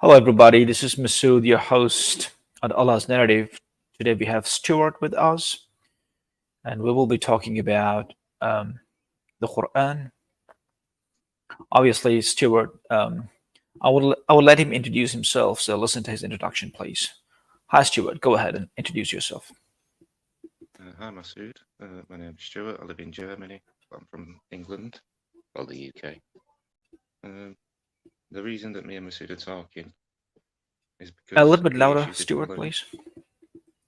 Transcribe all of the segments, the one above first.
Hello, everybody. This is Masood, your host at Allah's Narrative. Today we have Stuart with us, and we will be talking about the Quran. Obviously, Stuart, I will let him introduce himself. So listen to his introduction, please. Hi, Stuart. Go ahead and introduce yourself. Hi, Masood. My name's Stuart. I live in Germany. I'm from England, or the UK. The reason that me and Masood are talking is A because little bit the louder, issue is Stuart, following. please.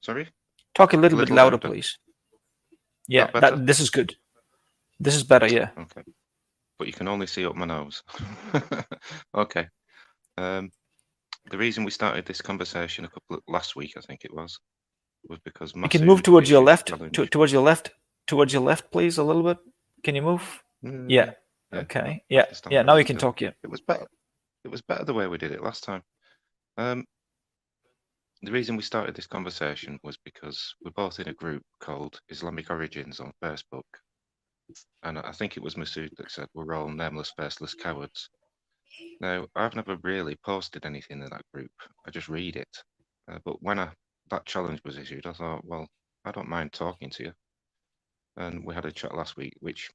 Sorry? Talk a A little bit little louder, louder. please. Yeah, That better? this is good. This is better. Yeah. Okay. But you can only see up my nose. Okay. The reason we started this conversation last week, I think it was because You can move Masood towards your issued a left, challenge. towards your left, please, a little bit. Can you move? Yeah. Mm, yeah, Okay. I have Yeah. to stand Yeah. right Now you up can still. talk. Yeah. It was better. It was better the way we did it last time. Um, The reason we started this conversation was because we're both in a group called Islamic Origins on Facebook. And I think it was Masood that said we're all nameless, faceless cowards. Now, I've never really posted anything in that group. I just read it. But when that challenge was issued, I thought, well, I don't mind talking to you. And we had a chat last week, which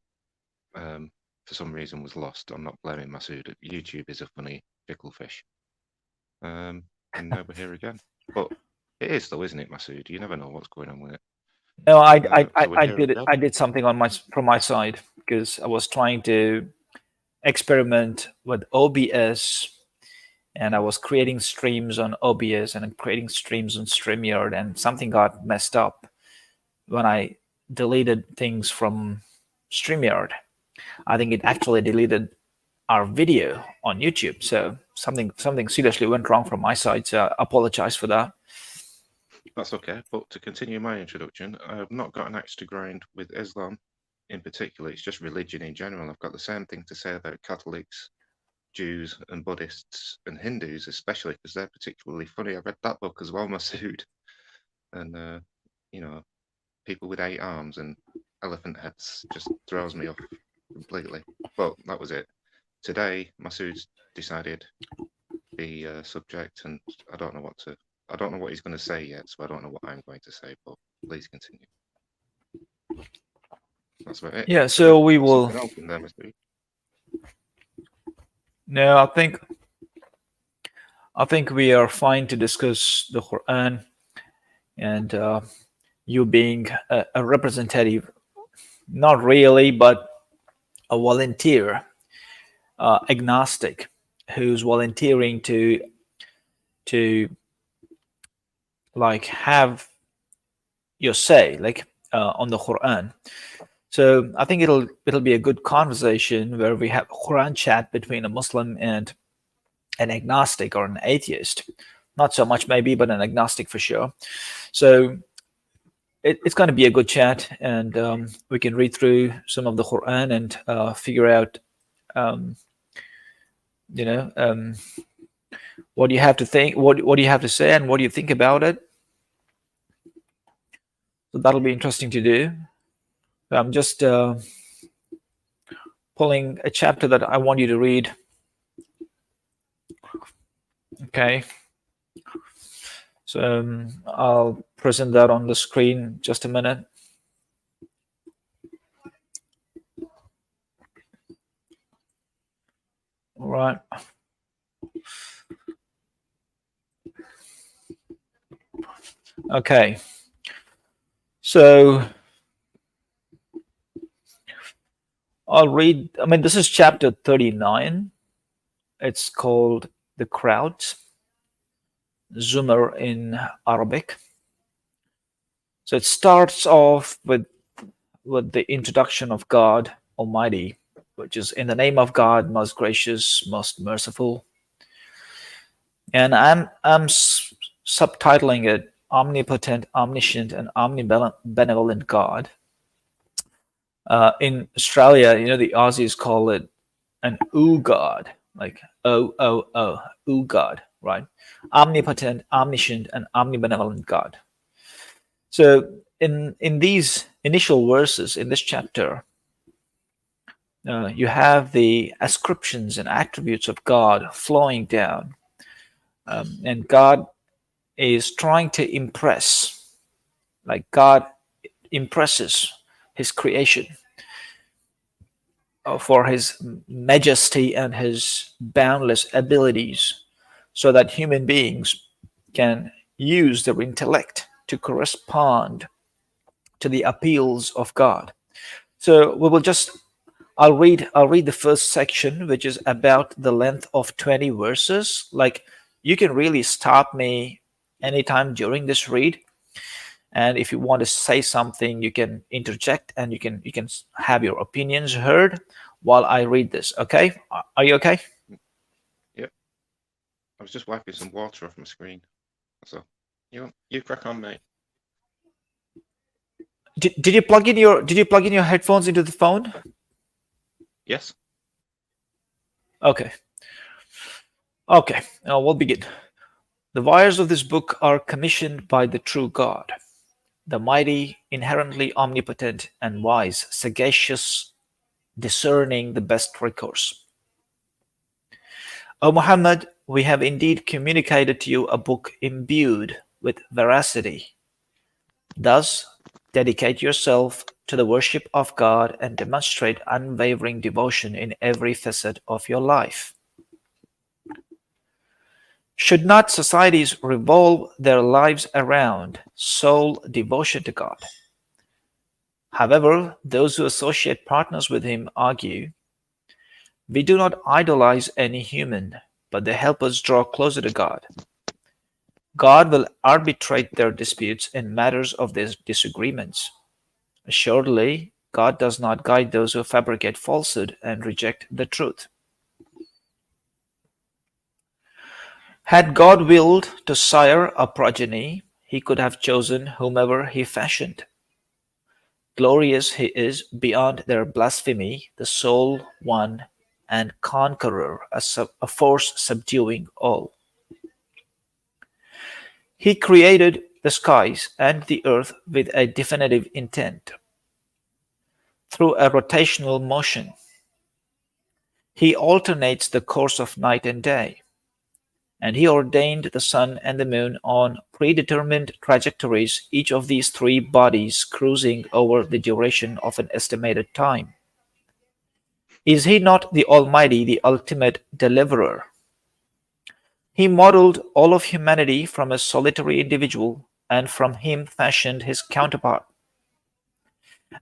for some reason was lost. I'm not blaming Masood. YouTube is a funny picklefish. And now we're here again. But it is though, isn't it, Masood? You never know what's going on with it. No, So we're I here did it. again. I did something on my from my side because I was trying to experiment with OBS, and I was creating streams on OBS and creating streams on StreamYard, and something got messed up when I deleted things from StreamYard. I think it actually deleted our video on YouTube. So something seriously went wrong from my side. So I apologize for that. That's okay. But to continue my introduction, I have not got an axe to grind with Islam in particular. It's just religion in general. I've got the same thing to say about Catholics, Jews, and Buddhists and Hindus, especially because they're particularly funny. I read that book as well, Masood. And, you know, people with 8 arms and elephant heads just throws me off completely. But that was it. Today, Masood's decided the subject, and I don't know what he's going to say yet, so I don't know what I'm going to say. But please continue. That's about it. Yeah. Have you So we got will. something else in there, Mr. No, I think we are fine to discuss the Quran, and you being a representative, not really, but a volunteer, agnostic, who's volunteering to like have your say, like on the Quran. So I think it'll be a good conversation where we have a Quran chat between a Muslim and an agnostic or an atheist. Not so much maybe, but an agnostic for sure. So it's going to be a good chat, and we can read through some of the Quran and figure out, um, you know, what do you have to think, what do you have to say, and what do you think about it. So that'll be interesting to do. I'm just pulling a chapter that I want you to read. Okay. So I'll present that on the screen just a minute. All right. Okay. So I'll read, I mean, this is chapter 39. It's called The Crowds, Zumar in Arabic. So it starts off with the introduction of God Almighty, which is in the name of God, most gracious, most merciful. And I'm subtitling it Omnipotent, Omniscient, and Omnibenevolent God. In Australia, the Aussies call it an ooh God, like ooh God, right? Omnipotent, omniscient, and omnibenevolent God. So in these initial verses in this chapter, you have the ascriptions and attributes of God flowing down and God is trying to impress, like God impresses his creation for his majesty and his boundless abilities, so that human beings can use their intellect to correspond to the appeals of God. So we will just I'll read the first section, which is about the length of 20 verses. Like, you can really stop me anytime during this read, and if you want to say something, you can interject, and you can have your opinions heard while I read this. Okay? Are you okay? Yep. I was just wiping some water off my screen. So you crack on, mate. Did you plug in your headphones into the phone? Yes. Okay. Okay. Now we'll begin. The wires of this book are commissioned by the true God, the mighty, inherently omnipotent and wise, sagacious, discerning the best recourse. O Muhammad, we have indeed communicated to you a book imbued with veracity. Thus, dedicate yourself to the worship of God and demonstrate unwavering devotion in every facet of your life. Should not societies revolve their lives around sole devotion to God? However, those who associate partners with him argue, we do not idolize any human, but they help us draw closer to God. God will arbitrate their disputes in matters of their disagreements. Assuredly, God does not guide those who fabricate falsehood and reject the truth. Had God willed to sire a progeny, he could have chosen whomever he fashioned. Glorious he is beyond their blasphemy, the sole one and conqueror, a force subduing all. He created the skies and the earth with a definitive intent. Through a rotational motion, he alternates the course of night and day, and he ordained the sun and the moon on predetermined trajectories, each of these three bodies cruising over the duration of an estimated time. Is he not the Almighty, the ultimate deliverer? He modeled all of humanity from a solitary individual, and from him fashioned his counterpart.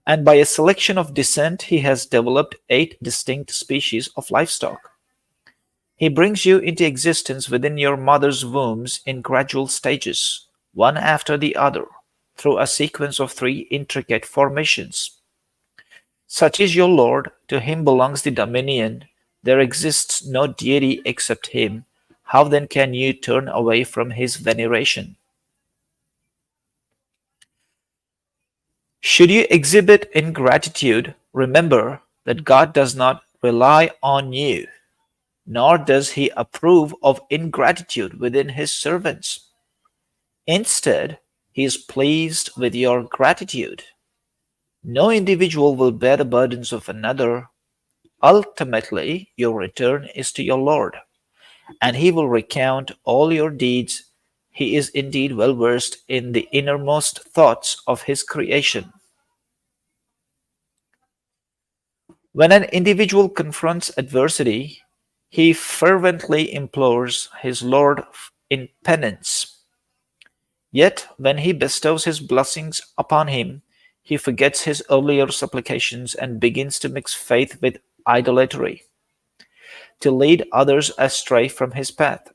And by a selection of descent, he has developed 8 distinct species of livestock. He brings you into existence within your mother's wombs in gradual stages, one after the other, through a sequence of 3 intricate formations. Such is your Lord, to him belongs the dominion. There exists no deity except him. How then can you turn away from his veneration? Should you exhibit ingratitude, remember that God does not rely on you, nor does he approve of ingratitude within his servants. Instead, he is pleased with your gratitude. No individual will bear the burdens of another. Ultimately, your return is to your Lord, and he will recount all your deeds. He is indeed well versed in the innermost thoughts of his creation. When an individual confronts adversity, he fervently implores his Lord in penance. Yet, when he bestows his blessings upon him, he forgets his earlier supplications and begins to mix faith with idolatry, to lead others astray from his path.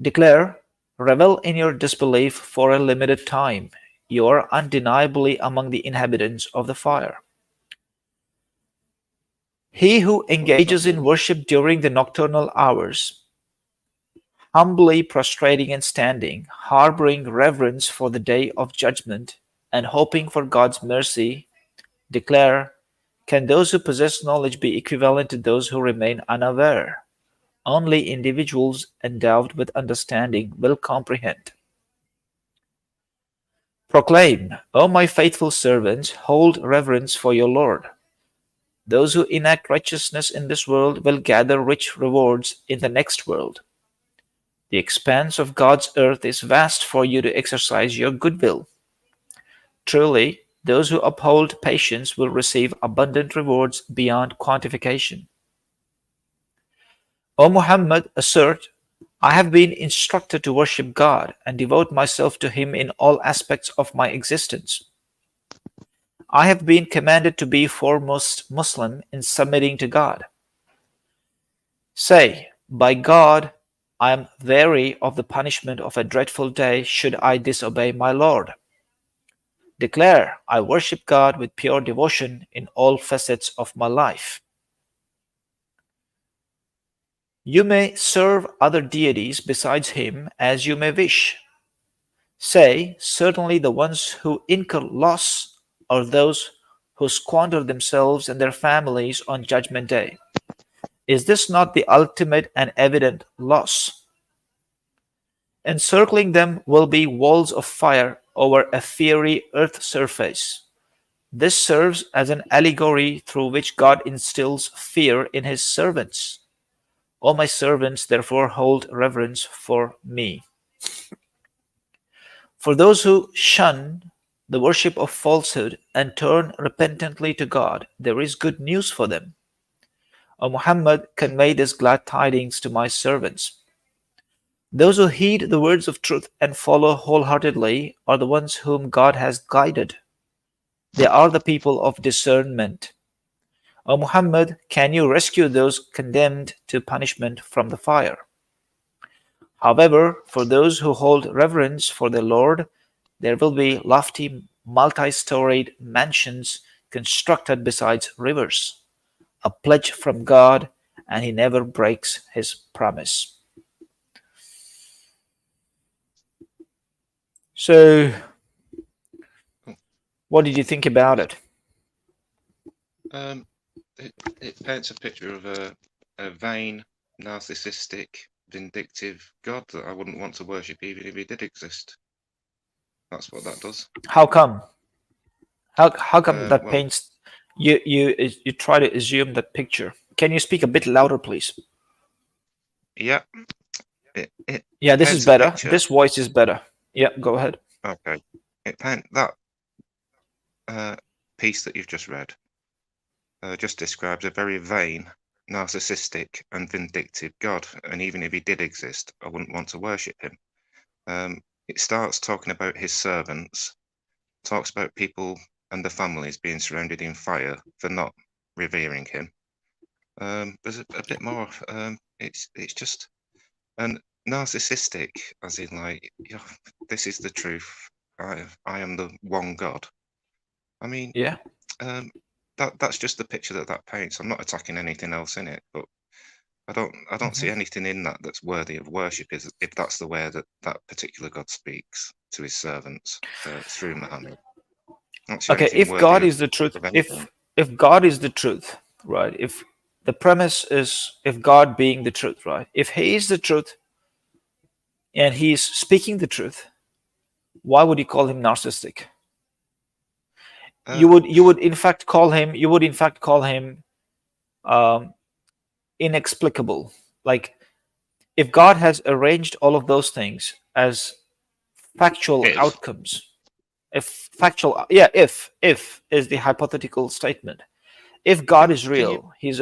Declare, revel in your disbelief for a limited time. You are undeniably among the inhabitants of the fire. He who engages in worship during the nocturnal hours, humbly prostrating and standing, harboring reverence for the day of judgment, and hoping for God's mercy, declare, can those who possess knowledge be equivalent to those who remain unaware? Only individuals endowed with understanding will comprehend. Proclaim, O my faithful servants, hold reverence for your Lord. Those who enact righteousness in this world will gather rich rewards in the next world. The expanse of God's earth is vast for you to exercise your goodwill. Truly, those who uphold patience will receive abundant rewards beyond quantification. O Muhammad, assert, I have been instructed to worship God and devote myself to Him in all aspects of my existence. I have been commanded to be foremost Muslim in submitting to God. Say, by God, I am wary of the punishment of a dreadful day should I disobey my Lord. Declare, I worship God with pure devotion in all facets of my life. You may serve other deities besides Him as you may wish. Say, certainly the ones who incur loss are those who squander themselves and their families on Judgment Day. Is this not the ultimate and evident loss? Encircling them will be walls of fire over a fiery earth surface. This serves as an allegory through which God instills fear in His servants. O my servants, therefore hold reverence for me. For those who shun the worship of falsehood and turn repentantly to God, there is good news for them. O Muhammad, convey this glad tidings to my servants. Those who heed the words of truth and follow wholeheartedly are the ones whom God has guided. They are the people of discernment. O Muhammad, can you rescue those condemned to punishment from the fire? However, for those who hold reverence for their Lord, there will be lofty multi-storied mansions constructed beside rivers, a pledge from God, and He never breaks His promise. So, what did you think about it? It paints a picture of a vain, narcissistic, vindictive God that I wouldn't want to worship even if He did exist. That's what that does. How come? How come that Well, paints you try to assume that picture? Can you speak a bit louder, please? yeah, it Yeah, this is paints a better. picture. This voice is better. Yeah, go ahead. Okay, it paint that piece that you've just read just describes a very vain, narcissistic, and vindictive God. And even if He did exist, I wouldn't want to worship Him. It starts talking about His servants, talks about people and the families being surrounded in fire for not revering Him. There's a bit more. It's just and narcissistic, as in like, this is the truth. I am the one God. I mean, Yeah. That's just the picture that paints. I'm not attacking anything else in it, but I don't see anything in that that's worthy of worship. Is if that's the way that particular God speaks to His servants through Muhammad. I don't see Okay, anything if worthy God is the truth, of anything. if God is the truth, right? If the premise is if God being the truth, right? If He is the truth and He's speaking the truth, why would you call Him narcissistic? You would in fact call him um, inexplicable. Like if God has arranged all of those things as factual If outcomes, if factual, yeah, if is the hypothetical statement. If God is can you real, He's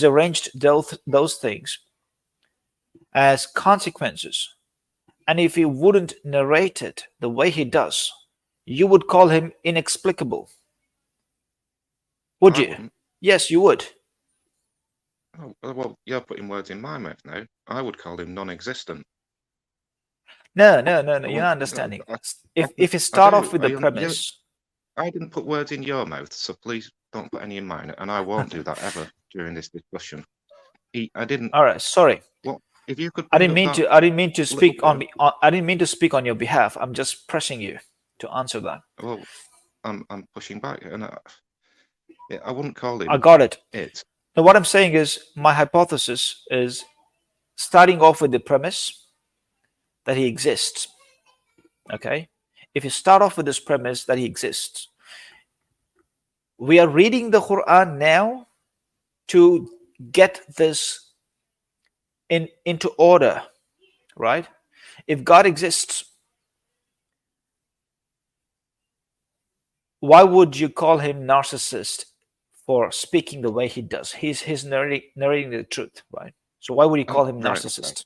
arranged those things as consequences. And if He wouldn't narrate it the way He does, you would call Him inexplicable, would I you? wouldn't. Yes, you would. Oh, well, you're putting words in my mouth now. I would call Him non-existent. No, no, no, no. I You're won't. not understanding. I, If you I start off do. with the premise, I didn't put words in your mouth, so please don't put any in mine, and I won't do that ever during this discussion. I didn't. all right. Sorry, What if you could I bring didn't up mean that to. I didn't mean to little speak bit on of? me. I didn't mean to speak on your behalf. I'm just pressing you to answer that. Well, I'm pushing back, and I wouldn't call I Him got it. it. Now, what I'm saying is, my hypothesis is starting off with the premise that He exists. Okay. If you start off with this premise that He exists, we are reading the Quran now to get this into order. right? If God exists, why would you call him narcissist for speaking the way he does? He's narrating the truth, right? So why would you call him Right. Okay. narcissist?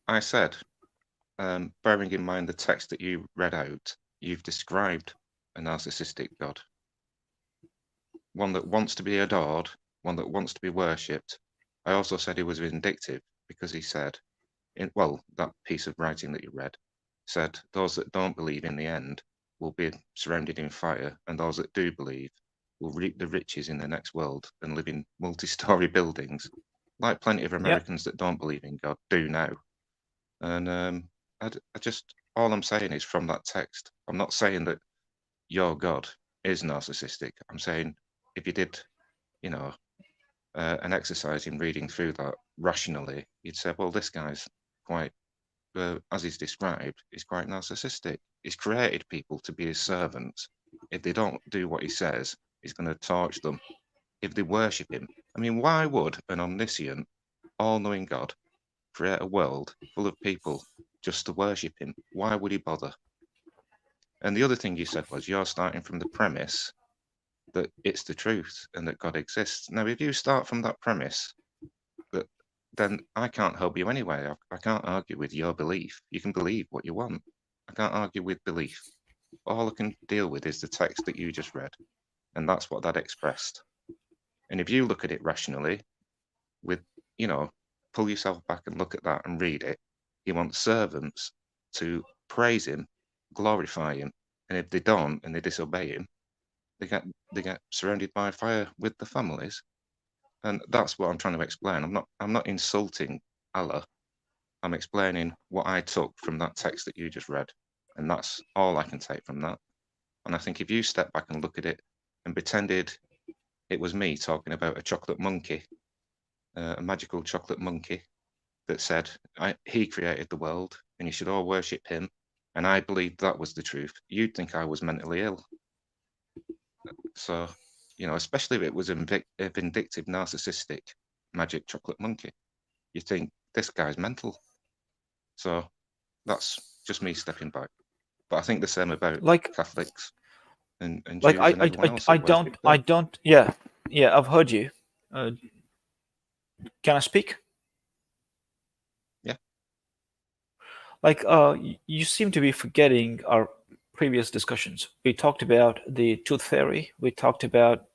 I said, bearing in mind the text that you read out, you've described a narcissistic God, one that wants to be adored, one that wants to be worshipped. I also said he was vindictive because he said, that piece of writing that you read said, those that don't believe in the end will be surrounded in fire, and those that do believe will reap the riches in the next world and live in multi-story buildings, like plenty of Yeah. Americans that don't believe in God do now. And I just, all I'm saying is from that text, I'm not saying that your God is narcissistic. I'm saying if you did, you know, an exercise in reading through that rationally, you'd say, well, this guy's quite, as he's described, he's quite narcissistic. He's created people to be his servants. If they don't do what he says, he's going to torch them. If they worship him, I mean, why would an omniscient, all-knowing God create a world full of people just to worship him? Why would he bother? And the other thing you said was you're starting from the premise that it's the truth and that God exists. Now, if you start from that premise, then I can't help you anyway. I can't argue with your belief. You can believe what you want. I can't argue with belief. All I can deal with is the text that you just read, and that's what that expressed. And if you look at it rationally, with, pull yourself back and look at that and read it, he wants servants to praise him, glorify him, and if they don't and they disobey him, they get surrounded by fire with the families. And that's what I'm trying to explain. I'm not insulting Allah. I'm explaining what I took from that text that you just read, and that's all I can take from that. And I think if you step back and look at it and pretended it was me talking about a chocolate monkey, a magical chocolate monkey that said he created the world and you should all worship him, and I believed that was the truth, you'd think I was mentally ill. So, especially if it was a vindictive, narcissistic magic chocolate monkey, you think this guy's mental. So that's just me stepping back. But I think the same about Like, Catholics and like Jews and everyone else I that worship don't, God. yeah, yeah, I've heard you. Uh, can I speak? Yeah. Like, you seem to be forgetting our previous discussions. We talked about the tooth fairy. We talked about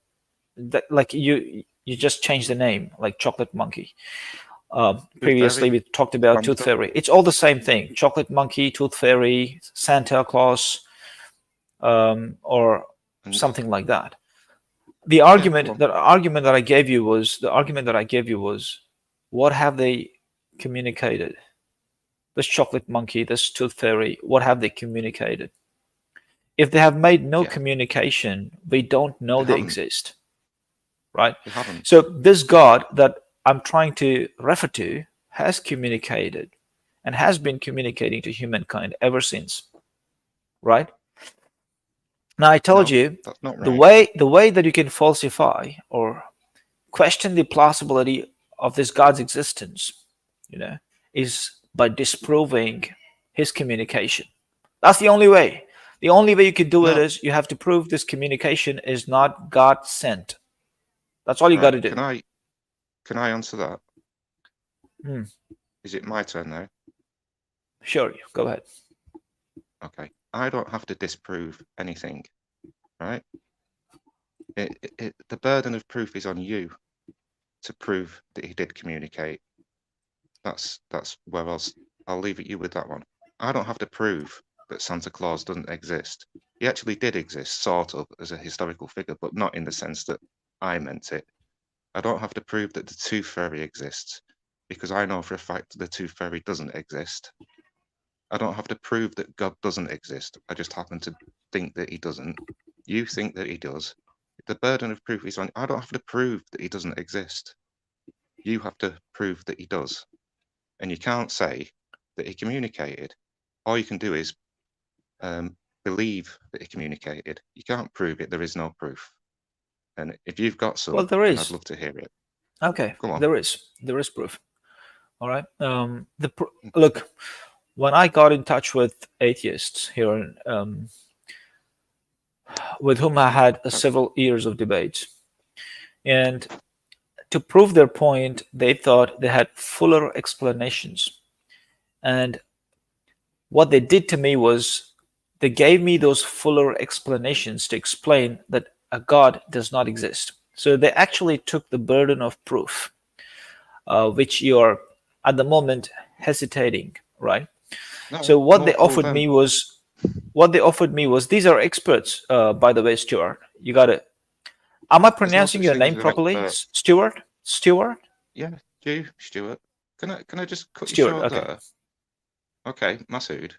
that, like you just changed the name, like chocolate monkey. Tooth Previously, fairy, we talked about tooth Santa, fairy. It's all the same thing: chocolate monkey, tooth fairy, Santa Claus, or and something like that. yeah, go on. The argument that I gave you was what have they communicated? This chocolate monkey, this tooth fairy, what have they communicated? If they have made no Yeah, communication, we don't know they they haven't. exist, right? They haven't. So this God that I'm trying to refer to has communicated and has been communicating to humankind ever since, right? Now I told No, you that's not right. the way that you can falsify or question the plausibility of this God's existence, you know, is by disproving his communication. That's the only way. The only way you can do it No, is you have to prove this communication is not God sent. That's all you got right. to do. Can I answer that? Hmm. Is it my turn now? Sure, go ahead. Okay. I don't have to disprove anything, right? The burden of proof is on you to prove that he did communicate. That's where I'll leave it you with that one. I don't have to prove that Santa Claus doesn't exist. He actually did exist, sort of, as a historical figure, but not in the sense that I meant it. I don't have to prove that the Tooth Fairy exists, because I know for a fact the Tooth Fairy doesn't exist. I don't have to prove that God doesn't exist. I just happen to think that he doesn't. You think that he does. The burden of proof is on. I don't have to prove that he doesn't exist. You have to prove that he does. And you can't say that he communicated. All you can do is believe that he communicated. You can't prove it. There is no proof. And if you've got Well, some, there then I'd is. love to hear it. Okay, Come on. there is proof. All right. Look, when I got in touch with atheists here, with whom I had several years of debates, and to prove their point, they thought they had fuller explanations. And what they did to me was they gave me those fuller explanations to explain that a God does not exist. So they actually took the burden of proof, which you're at the moment hesitating, right? No, So more fool them. what they offered me was these are experts, by the way, Stuart. You got to. Am I There's no pronouncing such your thing as name an properly, expert. Stuart? Stuart? Yeah, you, Stuart. Can I just cut you Stuart. short Okay. there? Okay, Masood.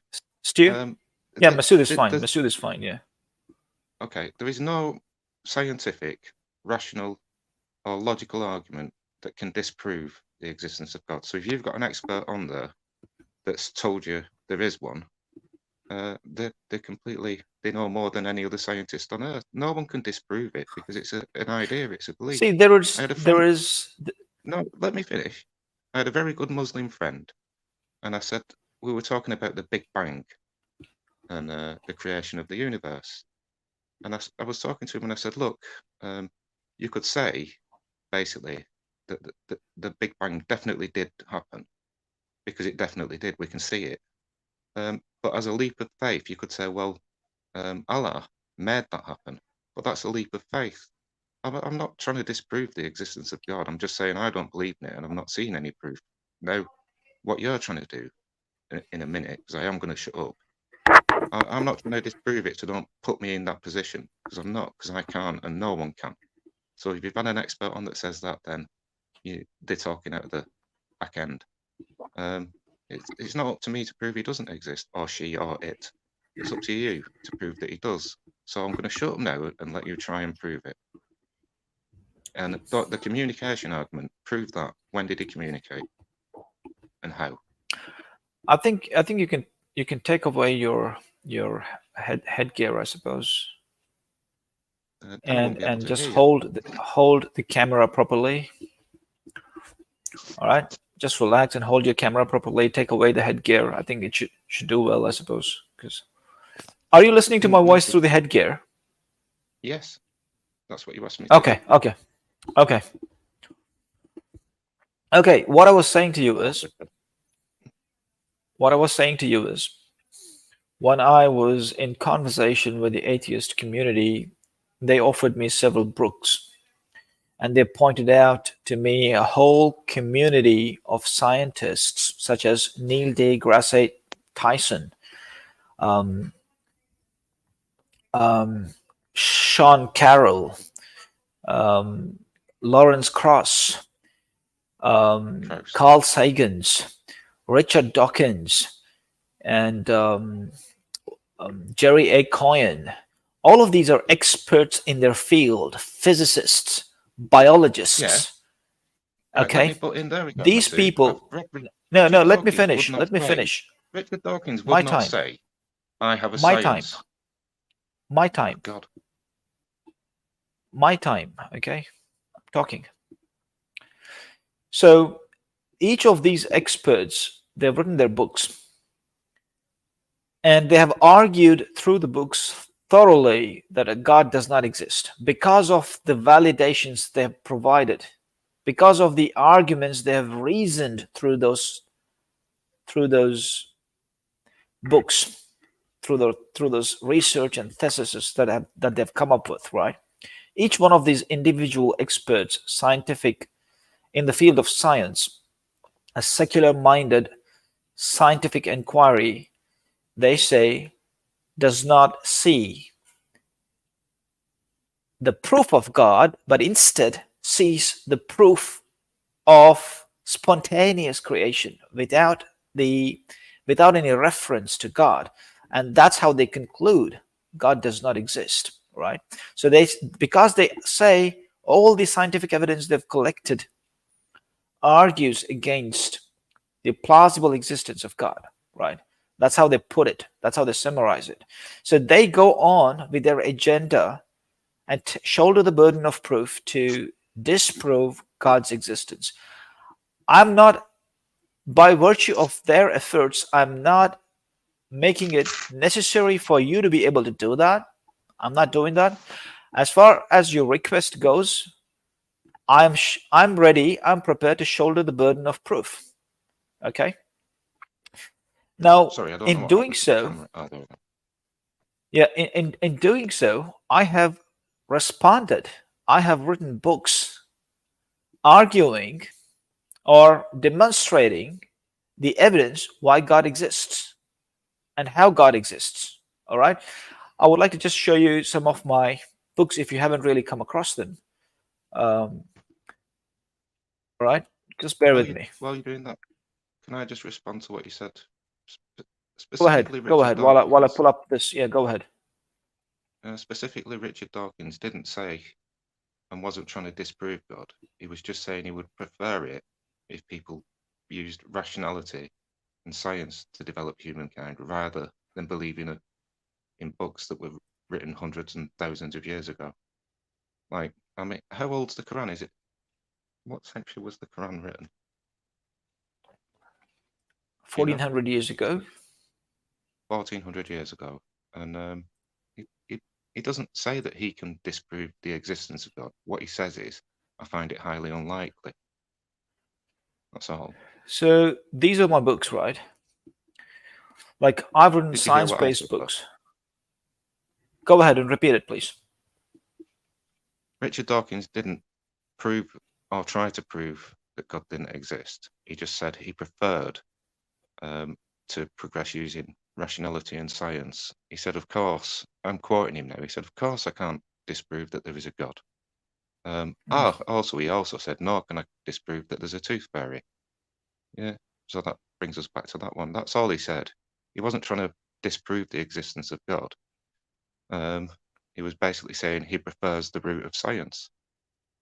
Stu? Um, Yeah, the, Masood is fine. the, Masood is fine. Yeah. okay, there is no scientific, rational, or logical argument that can disprove the existence of God. So if you've got an expert on there that's told you there is one, they're completely, they know more than any other scientist on earth. No one can disprove it because it's an idea, it's a See, belief. there I is had a there friend, is no, let me finish. I had a very good Muslim friend, and I said, we were talking about the Big Bang and the creation of the universe. And I was talking to him and I said, look, you could say basically that the Big Bang definitely did happen because it definitely did. We can see it. But as a leap of faith, you could say, well, Allah made that happen. But that's a leap of faith. I'm not trying to disprove the existence of God. I'm just saying I don't believe in it and I've not seen any proof. Now, what you're trying to do in a minute, because I am going to shut up, I'm not trying to disprove it, so don't put me in that position, because I'm not, because I can't and no one can. So if you've had an expert on that says that, then they're talking out of the back end. It's not up to me to prove he doesn't exist, or she, or it. It's up to you to prove that he does. So I'm going to shut up now and let you try and prove it. And the communication argument, prove that. When did he communicate, and how? I think you can take away your headgear, I suppose, Then I won't and be able to just hear you. hold the camera properly. All right, just relax and hold your camera properly. Take away the headgear. I think it should do well, I suppose. Because are you listening to my voice Massive. through the headgear? Yes, that's what you asked me to do. Okay, okay, okay, okay. What I was saying to you is, when I was in conversation with the atheist community, they offered me several books, and they pointed out to me a whole community of scientists such as Neil deGrasse Tyson, um, Sean Carroll, um, Lawrence Cross, Coast. Carl Sagans, Richard Dawkins, and Jerry A. Coyne. All of these are experts in their field, physicists, Yeah. biologists. Right, let me Okay, put in there we go, these Masood. people. No, no. Richard Let me Dawkins would finish. not Let me say, finish. Richard Dawkins would My not time. say, I have a My time. science. My Oh, time. God. My time. Okay, I'm talking. So each of these experts, they've written their books, and they have argued through the books thoroughly that a God does not exist because of the validations they have provided, because of the arguments they have reasoned through those books, through those research and theses that they've come up with, right? Each one of these individual experts, scientific in the field of science, a secular minded scientific inquiry, they say, does not see the proof of God, but instead sees the proof of spontaneous creation the without any reference to God. And that's how they conclude God does not exist, right? So because they say all the scientific evidence they've collected argues against the plausible existence of God, right? That's how they put it. That's how they summarize it. So they go on with their agenda and shoulder the burden of proof to disprove God's existence. I'm not by virtue of their efforts, I'm not making it necessary for you to be able to do that. I'm not doing that. As far as your request goes, I'm ready. I'm prepared to shoulder the burden of proof. Okay. Now, Sorry, I don't know in what doing happened to the so, camera. Oh, there we go. yeah, in doing so, I have responded. I have written books arguing or demonstrating the evidence why God exists and how God exists. All right. I would like to just show you some of my books if you haven't really come across them. All right. Just bear with me. While you're doing that, can I just respond to what you said? Go ahead. Specifically, Go Richard ahead. While I Dawkins. pull up this. Yeah, go ahead. Specifically, Richard Dawkins didn't say and wasn't trying to disprove God. He was just saying he would prefer it if people used rationality and science to develop humankind rather than believing in books that were written hundreds and thousands of years ago. Like, I mean, how old's the Quran? Is it? What century was the Quran written? You know, 1400 years ago. 1400 years ago, and he doesn't say that he can disprove the existence of God. What he says is, I find it highly unlikely. That's all. So these are my books, right? Like I've written Did you hear what I science-based said, though? books. Go ahead and repeat it, please. Richard Dawkins didn't prove or try to prove that God didn't exist. He just said he preferred to progress using rationality and science. He said, of course, I'm quoting him now, he said, of course I can't disprove that there is a God. Also, he also said, nor can I disprove that there's a tooth fairy. Yeah, so that brings us back to that one. That's all he said. He wasn't trying to disprove the existence of God. He was basically saying he prefers the route of science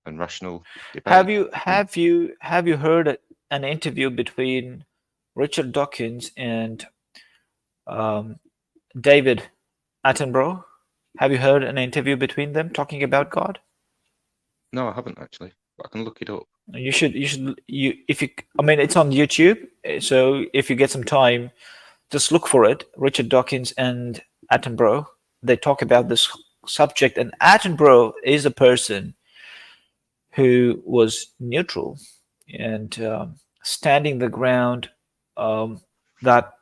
and rational Have debate. you heard an interview between Richard Dawkins and um, David Attenborough? Have you heard an interview between them talking about God? No, I haven't actually, but I can look it up. You should if you, I mean, it's on YouTube, so if you get some time, just look for it. Richard Dawkins and Attenborough, they talk about this subject, and Attenborough is a person who was neutral and standing the ground, that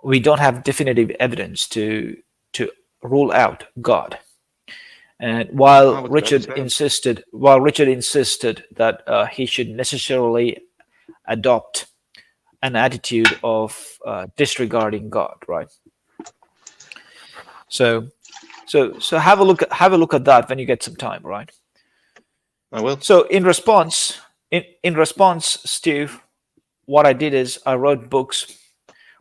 we don't have definitive evidence to rule out God. And I would say the same. While Richard insisted that he should necessarily adopt an attitude of disregarding God, right? So have a look at that when you get some time, right? I will. So in response, Steve, what I did is I wrote books.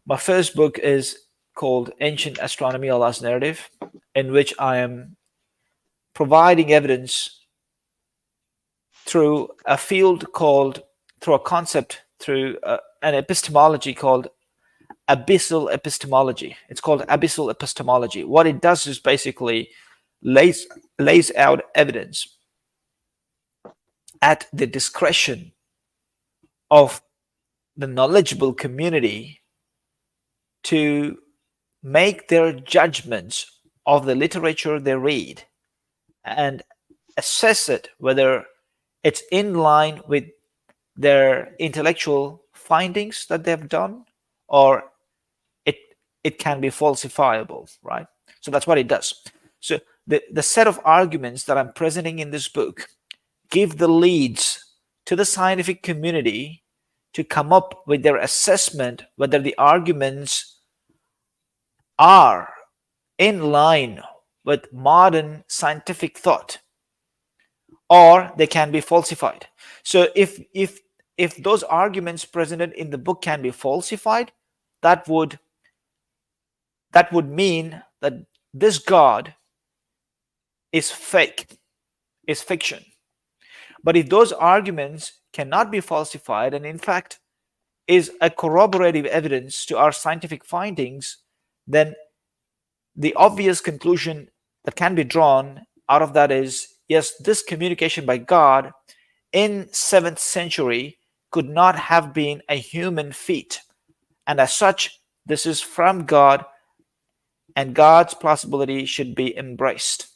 My first book is called Ancient Astronomy, Allah's Narrative, in which I am providing evidence through a concept, through an epistemology called abyssal epistemology. It's called abyssal epistemology. What it does is basically lays out evidence at the discretion of the knowledgeable community to make their judgments of the literature they read and assess it whether it's in line with their intellectual findings that they've done, or it can be falsifiable, right? So that's what it does. So the set of arguments that I'm presenting in this book give the leads to the scientific community to come up with their assessment whether the arguments are in line with modern scientific thought, or they can be falsified. So if those arguments presented in the book can be falsified, that would mean that this God is fake, is fiction. But if those arguments cannot be falsified, and in fact is a corroborative evidence to our scientific findings, then the obvious conclusion that can be drawn out of that is, yes, this communication by God in 7th century could not have been a human feat, and as such, this is from God, and God's plausibility should be embraced.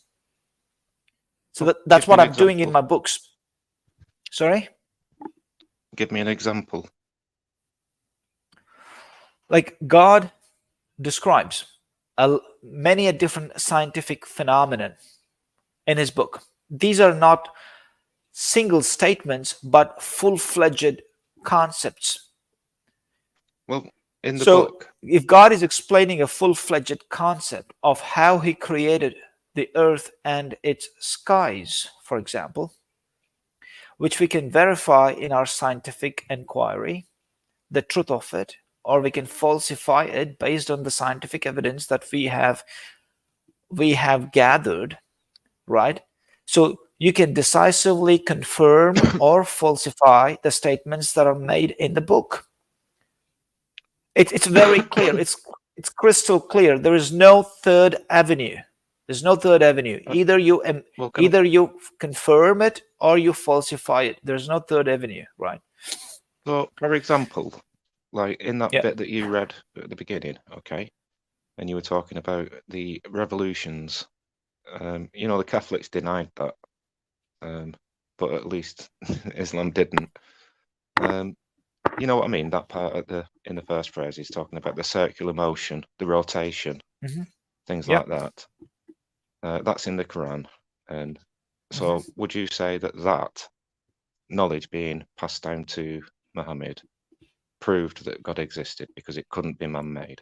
So that's Give me what an I'm doing in example. my books. Sorry? Give me an example. Like God describes many a different scientific phenomenon in his book. These are not single statements, but full-fledged concepts. Well, in the So book, if God is explaining a full-fledged concept of how he created the earth and its skies, for example, which we can verify in our scientific inquiry, the truth of it, or we can falsify it based on the scientific evidence that we have gathered, right? So you can decisively confirm or falsify the statements that are made in the book. It's very clear. It's crystal clear. There is no third avenue. There's no third avenue. Either you well, either you confirm it or you falsify it. There's no third avenue, right? so, for example, like in that Yeah. bit that you read at the beginning, okay, and you were talking about the revolutions. The Catholics denied that, but at least Islam didn't. You know what I mean? That part in the first phrase, he's talking about the circular motion, the rotation, Mm-hmm. things Yeah. like that. That's in the Quran. And so, Mm-hmm. would you say that knowledge being passed down to Muhammad proved that God existed because it couldn't be man-made?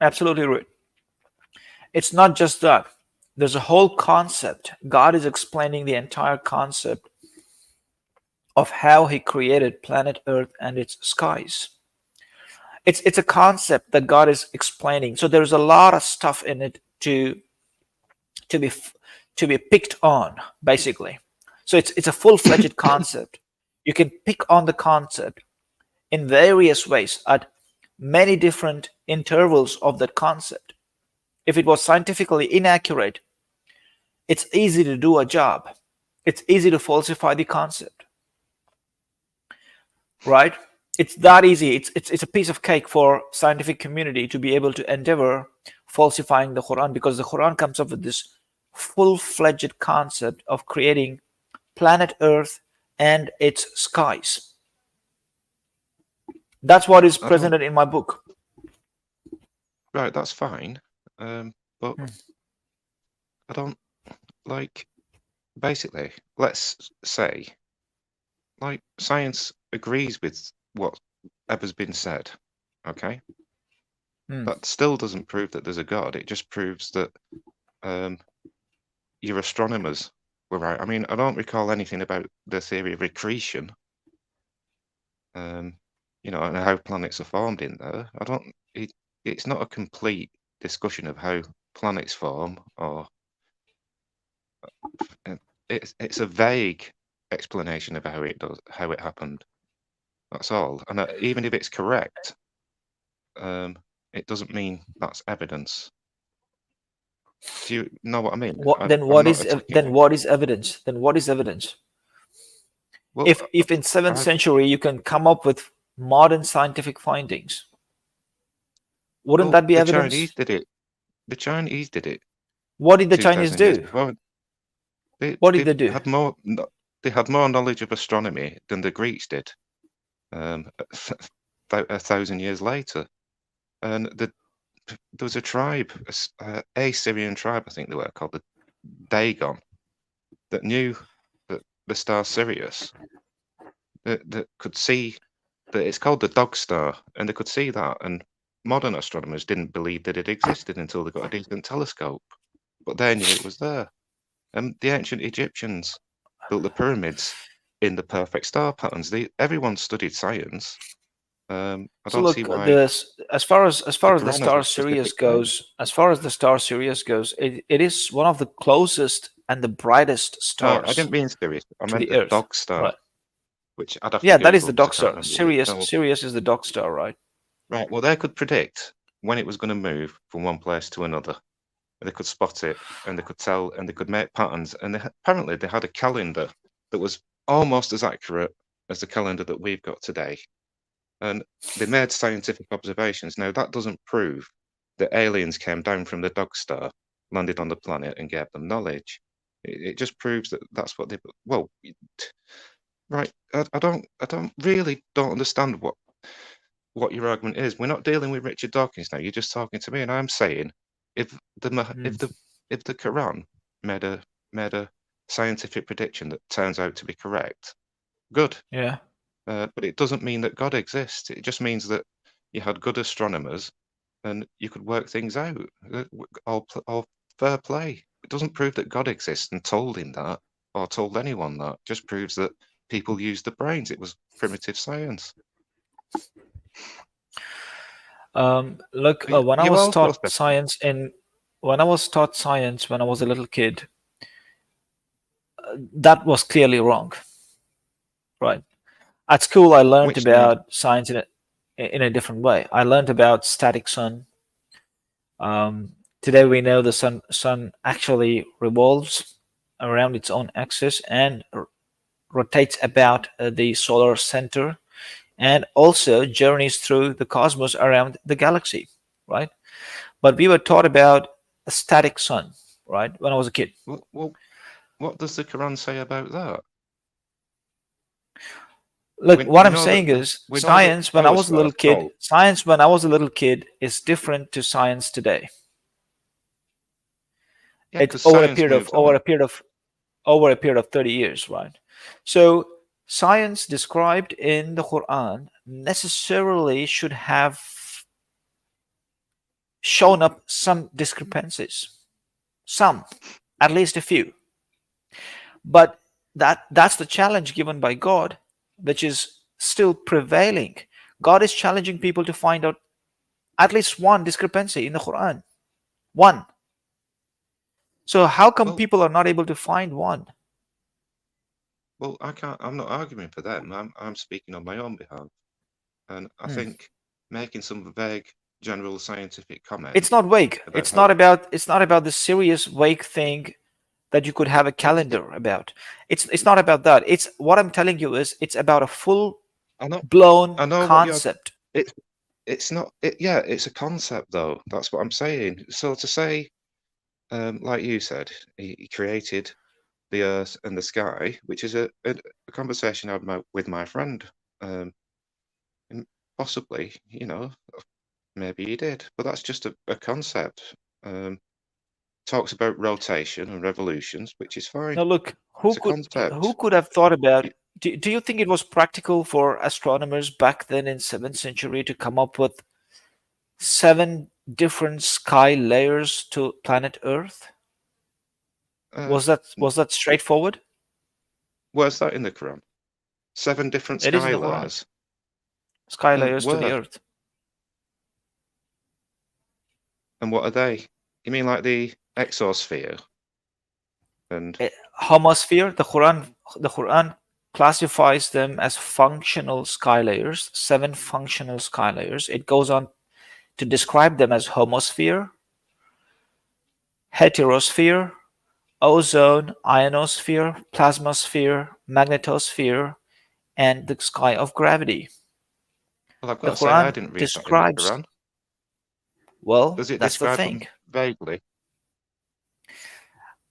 Absolutely right. It's not just that. There's a whole concept. God is explaining the entire concept of how he created planet Earth and its skies. It's a concept that God is explaining. So there's a lot of stuff in it to be picked on, basically. So it's a full-fledged concept. You can pick on the concept in various ways at many different intervals of that concept. If it was scientifically inaccurate, it's easy to do a job. It's easy to falsify the concept, right? It's that easy. It's a piece of cake for scientific community to be able to endeavor falsifying the Quran, because the Quran comes up with this full-fledged concept of creating planet Earth and its skies. That's what is presented in my book. Right, that's fine. But I don't like. Basically, let's say, like, science agrees with whatever's been said. Okay, that still doesn't prove that there's a God. It just proves that your astronomers were right. I mean, I don't recall anything about the theory of accretion. And how planets are formed in there. I don't. It's not a complete discussion of how planets form, or it's a vague explanation of how it happened. That's all. And even if it's correct, it doesn't mean that's evidence. Do you know what I mean? Then what is evidence? Then what is evidence? Well, if in 7th century you can come up with modern scientific findings, wouldn't that be the evidence? Chinese did it. The Chinese did it. What did the Chinese do? What did they do? They had more knowledge of astronomy than the Greeks did. 1,000 years later, and there was a tribe, a Syrian tribe, I think they were called the Dagon, that knew that the star Sirius, that could see that it's called the dog star, and they could see that. And modern astronomers didn't believe that it existed until they got a decent telescope, but they knew it was there. And the ancient Egyptians built the pyramids in the perfect star patterns. Everyone studied science. I don't see why. As far as the star Sirius goes, it is one of the closest and the brightest stars. No, I didn't mean Sirius. I meant the dog star, right. Which I'd have to Yeah, that is Google the dog 'cause I star. can't remember it. Sirius is the dog star, right? Right. Well, they could predict when it was going to move from one place to another. They could spot it, and they could tell, and they could make patterns. And apparently, they had a calendar that was almost as accurate as the calendar that we've got today. And they made scientific observations. Now, that doesn't prove that aliens came down from the dog star, landed on the planet, and gave them knowledge. It just proves that that's what they. Well, right. I don't really don't understand what your argument is. We're not dealing with Richard Dawkins now. You're just talking to me, and I'm saying if the Mm, if the Quran made a scientific prediction that turns out to be correct, good. yeah. But it doesn't mean that God exists. It just means that you had good astronomers and you could work things out. All fair play. It doesn't prove that God exists and told him that or told anyone that. It just proves that people used the brains. It was primitive science. Look, when I You was also taught said, science when I was taught science when I was a little kid, that was clearly wrong, right? At school, I learned which side? about science in a different way. I learned about static sun. Today, we know the sun actually revolves around its own axis and rotates about the solar center, and also journeys through the cosmos around the galaxy, right? But we were taught about a static sun, right, when I was a kid. Well, what does the Quran say about that? Look, what We I'm know that saying is we know that our stars. Oh, science when I was a little kid is different to science today. yeah, It's because science moves on. over a period of 30 years, right? So science described in the Quran necessarily should have shown up some discrepancies, some, at least a few. But that's the challenge given by God, which is still prevailing. God is challenging people to find out at least one discrepancy in the Quran. One. So how come Well, people are not able to find one? well, I can't. I'm not arguing for them. I'm speaking on my own behalf. And I Hmm. think making some vague general scientific It's comment not vague. about how It's not about the serious vague thing that you could have a it, calendar about. It's not about that. It's what I'm telling you is it's about a full I know blown I know what you're concept. it it's not yeah, it's a concept though. That's what I'm saying. So to say, like you said, he created the earth and the sky, which is a conversation I had with my friend. Um, and possibly, maybe he did, but that's just a concept. Talks about rotation and revolutions, which is fine. Now look, It's a who concept. could have thought about Y- do you think it was practical for astronomers back then in 7th century to come up with seven different sky layers to planet Earth? Uh, Was that straightforward? where's that in the Quran? Seven different It is in sky the Quran. layers. Sky layers to the Where? Earth. And what are they? You mean like the exosphere? And Homosphere, the Quran classifies them as functional sky layers, seven functional sky layers. It goes on to describe them as homosphere, heterosphere, ozone, ionosphere, plasmasphere, magnetosphere, and the sky of gravity. well, I've got The to say, I Quran didn't read that in the describes, Quran. well, Does it that's the describe thing. them vaguely?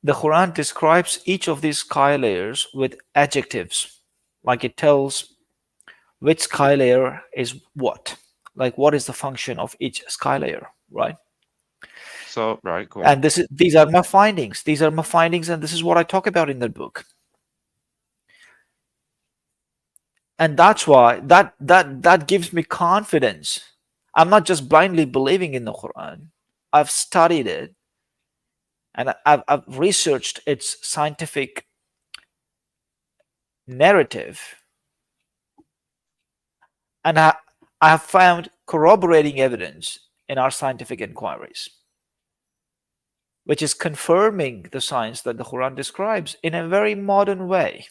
The Quran describes each of these sky layers with adjectives, like it tells which sky layer is what, like what is the function of each sky layer, right? So, right, go on. And these are my findings. These are my findings, and this is what I talk about in that book. And that's why that gives me confidence. I'm not just blindly believing in the Quran. I've studied it and I've researched its scientific narrative, and I have found corroborating evidence in our scientific inquiries, which is confirming the science that the Quran describes in a very modern way.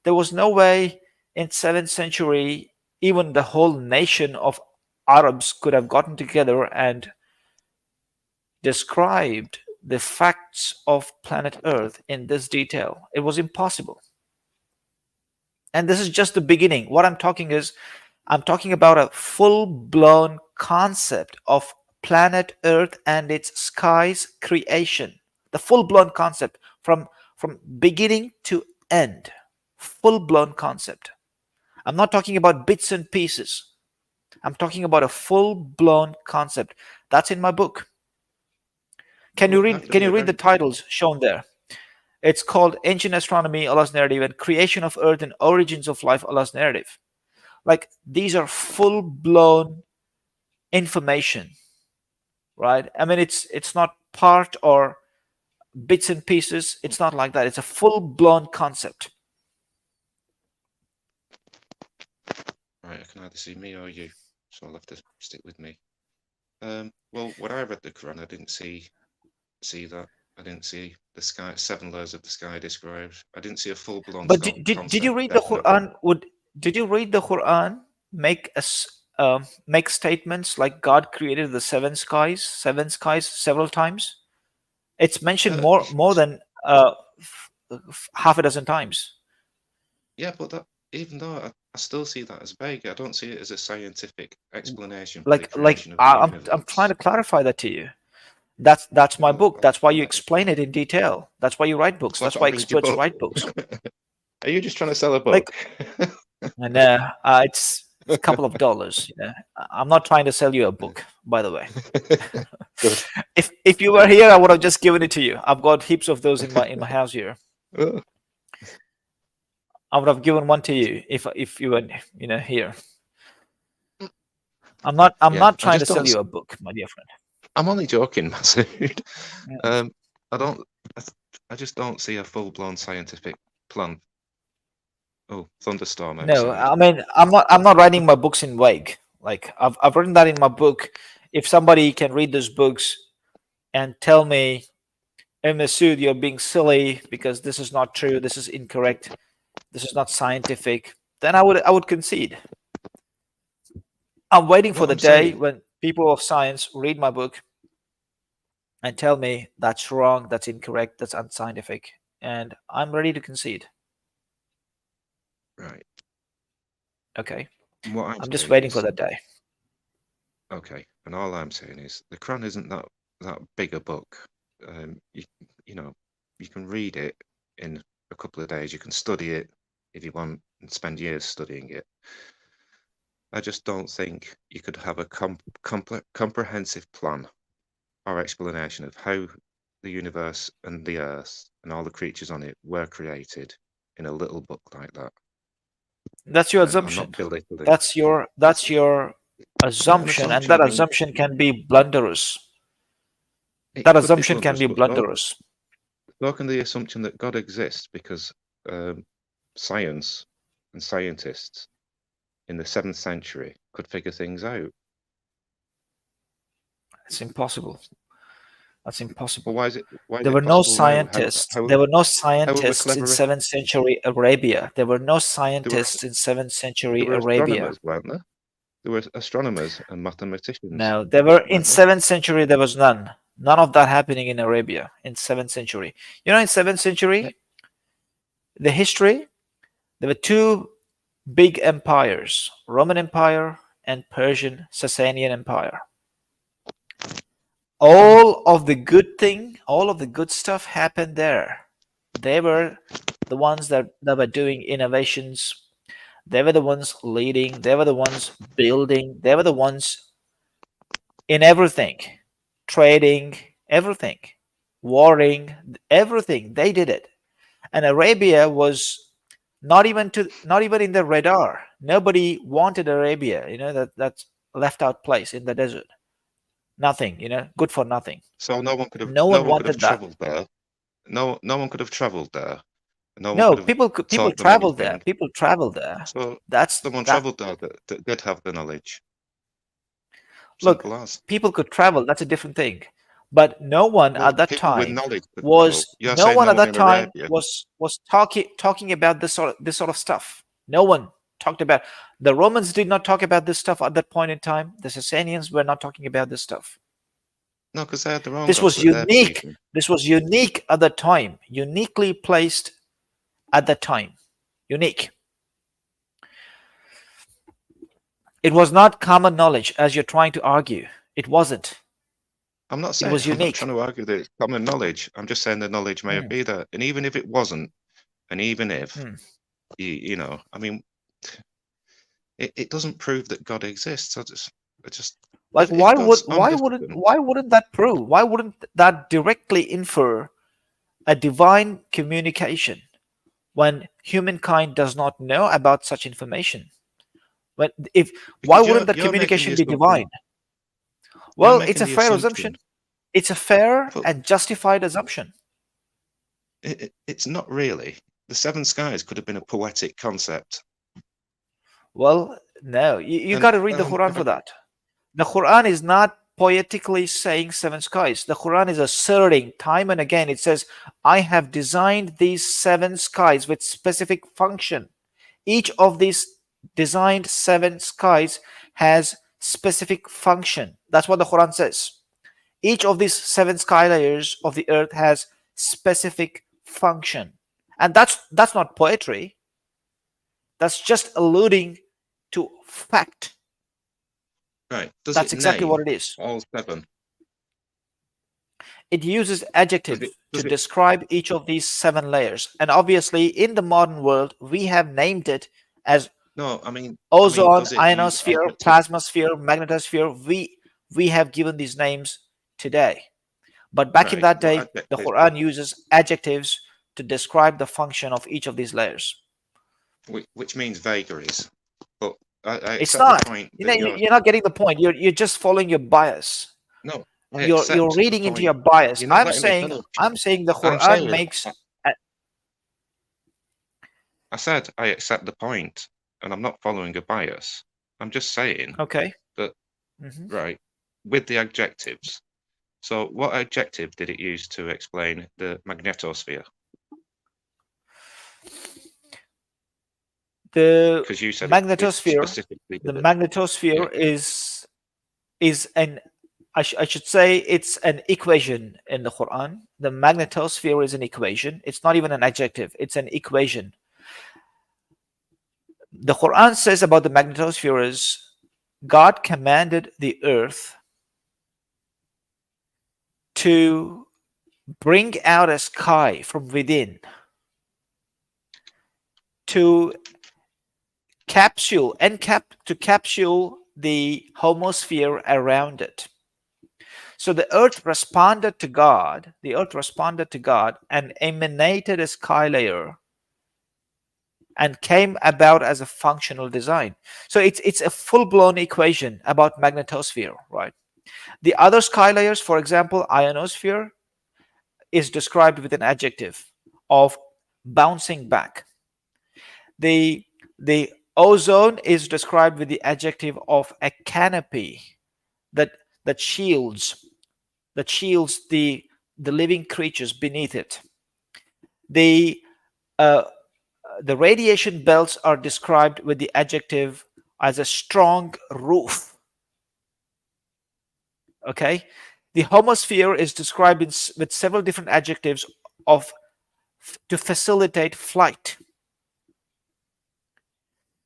There was no way in 7th century even the whole nation of Arabs could have gotten together and described the facts of planet Earth in this detail. It was impossible. And this is just the beginning. What I'm talking about a full-blown concept of planet Earth and its skies creation. The full-blown concept from beginning to end. Full-blown concept. I'm not talking about bits and pieces. I'm talking about a full-blown concept. That's in my book. That would have to Can be you a read the very titles shown there? It's called Ancient Astronomy, Allah's Narrative, and Creation of Earth and Origins of Life, Allah's Narrative. Like these are full-blown information, right? I mean, it's not part or bits and pieces. It's not like that. It's a full-blown concept. right. I can either see me or you, so I'll have to stick with me. Well, when I read the Quran, I didn't see that. I didn't see the sky, 7 layers of the sky described. I didn't see a full-blown But did you concept. read the Definitely. Quran? Did you read the Quran? Make make statements like God created the seven skies several times. It's mentioned Uh, more than half a dozen times. yeah, but that even though I still see that as vague, I don't see it as a scientific explanation for the creation of the I'm trying universe. to clarify that to you. That's my Well, book. That's why you let me try. explain it in detail. That's why you write books. So I've That's got to why read your experts book. write books. Are you just trying to sell a Like, book? and it's a couple of dollars. I'm not trying to sell you a book, by the way. Good. If you were here, I would have just given it to you. I've got heaps of those in my house here. Oh, I would have given one to you if you were here. I'm yeah, not trying to sell you a book, my dear friend. I'm only joking, Masood. Yeah. I don't. I, I just don't see a full-blown scientific plan. Oh, thunderstorm No, outside. I mean I'm not writing my books in vague. Like I've written that in my book. If somebody can read those books and tell me, "Hey, Masood, you're being silly because this is not true. This is incorrect. This is not scientific," then I would concede. I'm waiting for What the I'm day saying, when people of science read my book and tell me that's wrong, that's incorrect, that's unscientific, and I'm ready to concede. right? Okay, What I'm I'm just saying waiting for is, that day. okay, and all I'm saying is, the Quran isn't that big a book. You you know, you can read it in a couple of days. You can study it if you want and spend years studying it. I just don't think you could have a comprehensive plan or explanation of how the universe and the earth and all the creatures on it were created in a little book like that. That's your I'm assumption. not belittling. It's That's your it's not an assumption, and assumption. that assumption can be blunderous. It That could be assumption can blunderous, be but blunderous. so can the assumption that God exists because um, science and scientists in the 7th century could figure things out. It's impossible. That's Well, impossible. why is There it were no possible now? scientists. There were no How are we scientists in cleverer? 7th century Arabia. There were no There were scientists in 7th there century were Arabia. astronomers, weren't there? There were astronomers and mathematicians, No, there were in weren't there? 7th century. There was none. None of that happening in Arabia in 7th century. In 7th Yeah. century, the history, there were two big empires: Roman Empire and Persian Sasanian Empire. All of the good stuff happened there. They were the ones that were doing innovations. They were the ones leading. They were the ones building. They were the ones in everything, trading, everything, warring, everything. They did it. And Arabia was not even in the radar. Nobody wanted Arabia. That's left out place in the desert. Nothing. Good for nothing. So No no one one could have wanted that. travelled there. No one could have travelled there. No one No, could have people taught them travel there. anything. People travel there. So That's someone that. travelled there that did have the knowledge. Look, Simple as. people could travel. That's a different thing. But no one Well, at that people with time knowledge could travel. was You're no saying one no at one that in time Arabia. was talking about this sort of stuff. No one talked about. The Romans did not talk about this stuff at that point in time. The Sasanians were not talking about this stuff. No, because they had their own This gods was that they're unique. believing. This was unique at the time. Uniquely placed at that time. Unique. It was not common knowledge as you're trying to argue. It wasn't. I'm not It saying was I'm not trying unique. to argue that it's common knowledge. I'm just saying the knowledge may have Hmm, been there, and even if it wasn't, and even if hmm. you know, I mean, it doesn't prove that God exists. I just Like if God's omnipotent, why wouldn't that prove? Why wouldn't that directly infer a divine communication when humankind does not know about such information? When if Why because wouldn't that you're making the communication be assumption, divine? you're Well, it's making a the fair assumption. assumption, It's a fair but and justified assumption. it's not really. The seven skies could have been a poetic concept, Well, no, you and got to read the Quran for that. The Quran is not poetically saying seven skies. The Quran is asserting time and again, it says, I have designed these seven skies with specific function. Each of these designed seven skies has specific function. That's what the Quran says. Each of these seven sky layers of the earth has specific function. And that's not poetry. That's just alluding to fact. right? Does That's it exactly what name it is. all seven? It uses Does it? adjectives to Does it? describe each of these seven layers. And obviously, in the modern world, we have named it as No, ozone, does it use ionosphere, adjective? plasmasphere, magnetosphere. We have given these names today. But back in Right. that What day, the adjective? Quran uses adjectives to describe the function of each of these layers. Which means vagaries. But I It's accept the not. point You know, that you're. you're not getting the point. You're just following your bias. No, I You're accept the reading into point. your bias. You're not letting me finish. I'm saying the I'm Quran saying makes. I said I accept the point, and I'm not following a bias. I'm just saying Okay. that Mhm. right with the adjectives. So, what adjective did it use to explain the magnetosphere? The Because you said it magnetosphere, specifically the did it. Yeah. magnetosphere is an I should say it's an equation in the Quran. The magnetosphere is an equation. It's not even an adjective. It's an equation. The Quran says about the magnetosphere is God commanded the earth to bring out a sky from within to capsule the homosphere around it. So the earth responded to God. The earth responded to God and emanated a sky layer and came about as a functional design. So it's a full-blown equation about magnetosphere, right? The other sky layers, for example, ionosphere, is described with an adjective of bouncing back. The ozone is described with the adjective of a canopy that that shields the living creatures beneath it. The uh, the radiation belts are described with the adjective as a strong roof. Okay, the homosphere is described with several different adjectives of to facilitate flight.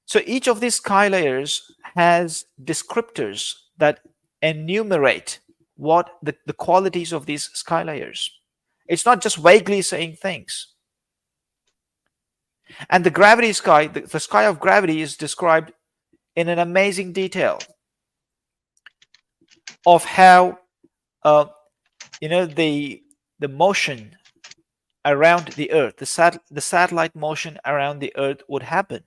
So each of these sky layers has descriptors that enumerate what the qualities of these sky layers. It's not just vaguely saying things. And the gravity sky, the sky of gravity, is described in an amazing detail of how uh, the motion around the Earth, the satellite motion around the Earth would happen.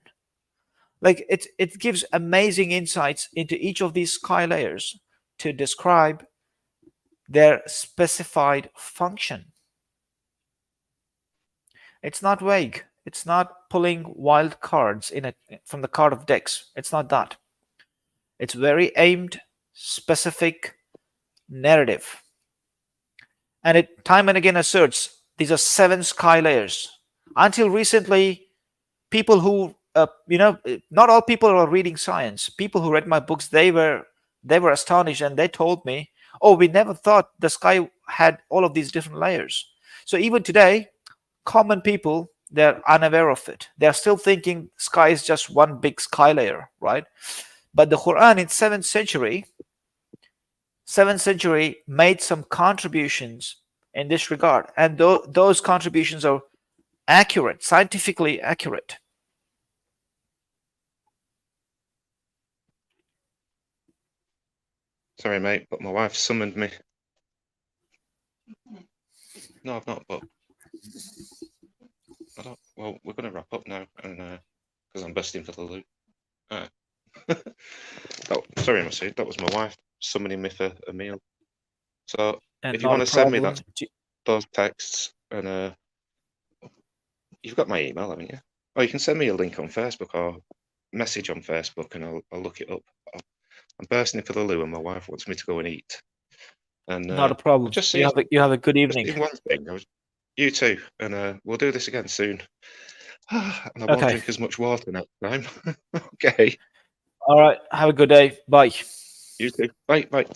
Like it gives amazing insights into each of these sky layers to describe their specified function. It's not vague. It's not pulling wild cards from the card of decks. It's not that. It's very aimed, specific narrative. And it time and again asserts these are seven sky layers. Until recently, people who not all people are reading science. People who read my books, they were astonished and they told me, "Oh, we never thought the sky had all of these different layers." So even today, common people, they're unaware of it. They're still thinking sky is just one big sky layer, right? But the Quran in 7th century made some contributions in this regard, and those contributions are accurate, scientifically accurate. Sorry, mate, but my wife summoned me. No, I've not, but I don't. Well, we're going to wrap up now, and because I'm busting for the loo. Oh, sorry, Masood, that was my wife summoning me for a meal. So And if you not want a to send me problem. those texts, and you've got my email, haven't you? Or you can send me a link on Facebook or message on Facebook, and I'll look it up. I'm bursting for the loo, and my wife wants me to go and eat. And Not a problem. just You have a good evening. in one thing, you too, and we'll do this again soon. And I won't Okay. drink as much water next time. Okay. All right. Have a good day. Bye. You too. Bye. Bye.